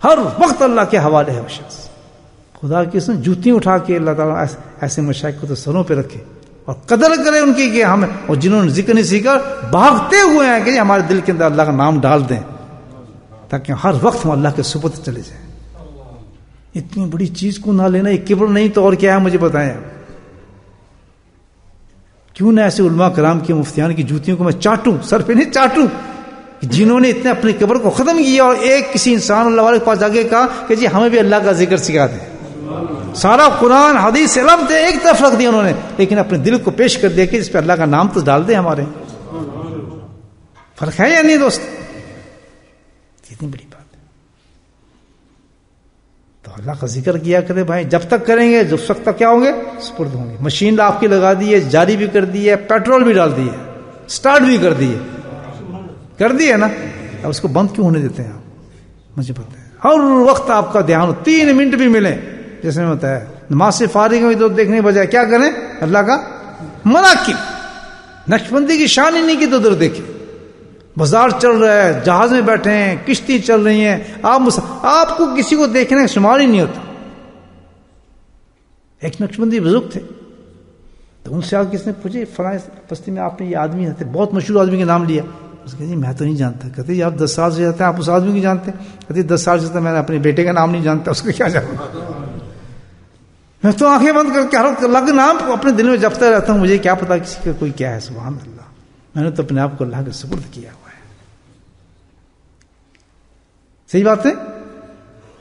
ہر وقت اللہ کے حوالے ہے وہ شخص. خدا کی قسم جوتی اٹھا کے اللہ تعالیٰ ایسے مشائخ کو تو سروں پہ رکھے اور قدر کرے ان کی کہ ہمیں, اور جنہوں نے ذکر نہیں سیکھا بھاگتے ہوئے ہیں کہ ہمارے دل کے اندر اللہ کا نام ڈال دیں تاکہ ہر وقت ہم اللہ کے سپرد چلے جائیں. اتنی بڑی چیز کو نہ لینا, یہ کبر نہیں تو اور کیا ہے مجھے بتائیں. کیوں نہ ایسے علماء کرام کی, مفتیان کی جوتیوں کو میں چاٹوں, سر پہ نہیں چاٹوں, جنہوں نے اتنے اپنے کبر کو ختم کیا اور ایک کسی انسان اللہ والے کے پاس جا کے کہا کہ جی ہمیں بھی اللہ کا ذکر سکھا دیں. سارا قرآن حدیث علم تھے ایک طرف رکھ دیا انہوں نے, لیکن اپنے دل کو پیش کر دیا کہ اس پہ اللہ کا نام تو ڈال دیں. ہمارے فرق ہے یا نہیں دوست؟ اتنی بڑی بات ہے. تو اللہ کا ذکر کیا کرے بھائی, جب تک کریں گے جب وقت تک کیا ہوں گے, سپرد ہوں گے. مشین آپ کی لگا دی ہے, جاری بھی کر دی ہے, پیٹرول بھی ڈال دی ہے, سٹارٹ بھی کر دی ہے نا. اب اس کو بند کیوں ہونے دیتے ہیں آپ؟ مجھے پتہ ہے ہر وقت آپ کا دھیان 3 منٹ بھی ملے, جیسے میں بتایا نماز سے فارغ ہوئی تو دیکھنے بجائے کیا کریں, اللہ کا مناقب, نقش بندی کی شان ہی نہیں کی تو ادھر دیکھیں. بازار چل رہا ہے، جہاز میں بیٹھے ہیں، کشتی چل رہی ہیں، آپ کو کسی کو دیکھنے کا شمار ہی نہیں ہوتا. ایک نقشبندی بزرگ تھے، تو ان سے آ کس نے پوچھے فلاں بستی میں آپ نے یہ آدمی تھے، بہت مشہور آدمی کا نام لیا. اس کہتے جی میں تو نہیں جانتا. کہتے جی آپ 10 سال سے جاتے ہیں، آپ اس آدمی کو جانتے ہیں؟ کہتے 10 سال سے میں نے اپنے بیٹے کا نام نہیں جانتا، اس کو کیا جانتا. میں تو آنکھیں بند کر کے ہر وقت اللہ کا نام اپنے دل میں جپتا رہتا ہوں، مجھے کیا پتا کسی کا کوئی کیا ہے. سبحان اللہ، میں نے تو اپنے آپ کو اللہ کے سپرد کیا ہوا ہے. صحیح بات ہے،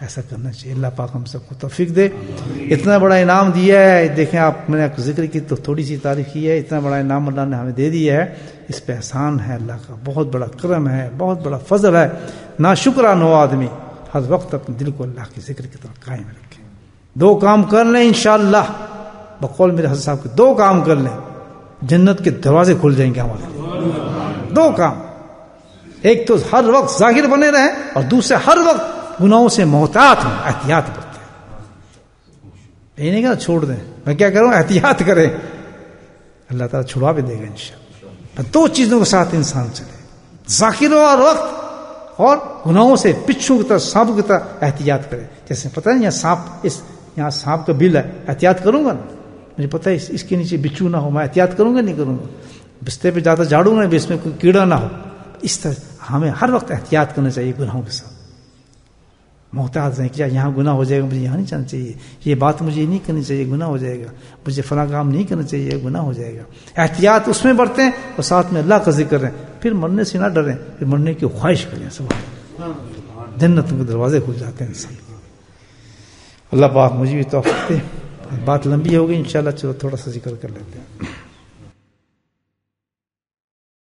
ایسا کرنا چاہیے. اللہ پاک ہم سب کو توفیق دے. اتنا بڑا انعام دیا ہے، دیکھیں آپ، میں نے ذکر کی تو تھوڑی سی تعریف کی ہے. اتنا بڑا انعام اللہ نے ہمیں دے دیا ہے، اس پہ احسان ہے اللہ کا، بہت بڑا کرم ہے، بہت بڑا فضل ہے. ناشکران ہو آدمی، ہر وقت اپنے دل کو اللہ کے ذکر کی طرف قائم رکھے. 2 کام کر لیں انشاءاللہ، بقول میرے حضرت صاحب کے 2 کام کر لیں، جنت کے دروازے کھل جائیں گے ہمارے. 2 کام، ایک تو ہر وقت ذاکر بنے رہیں، اور دوسرے ہر وقت گناہوں سے محتاط ہوں، احتیاط برتیں. یہ نہیں کہ چھوڑ دیں، میں کیا کروں، احتیاط کریں، اللہ تعالیٰ چھڑوا بھی دے گا انشاءاللہ. 2 چیزوں کے ساتھ انسان چلے، ذاکر ہو ہر وقت، اور گناہوں سے بچھو کی طرح، سانپ کی طرح احتیاط کرے. جیسے پتہ ہے یہاں سانپ کا بل ہے، احتیاط کروں گا نا، مجھے پتہ ہے اس کے نیچے بچھو نہ ہو، میں احتیاط کروں گا نہیں کروں گا. بستر پہ زیادہ جھاڑوں گا اس میں کوئی کیڑا نہ ہو. اس طرح ہمیں ہر وقت احتیاط کرنا چاہیے گناہوں کے ساتھ. محتاط رہیں کہ یہاں گناہ ہو جائے گا، مجھے یہاں نہیں جانا چاہیے، یہ بات مجھے نہیں کرنی چاہیے، گناہ ہو جائے گا، مجھے فلاں کام نہیں کرنا چاہیے، گناہ ہو جائے گا. احتیاط اس میں برتیں، اور ساتھ میں اللہ کا ذکر کریں. پھر مرنے سے نہ ڈریں، پھر مرنے کی خواہش کریں. سبحان، جنت کے دروازے کھل جاتے ہیں انسان. اللہ پاک مجھے بھی توفیق دے. بات لمبی ہو گئی انشاءاللہ، چلو تھوڑا سا ذکر کر لیتے ہیں.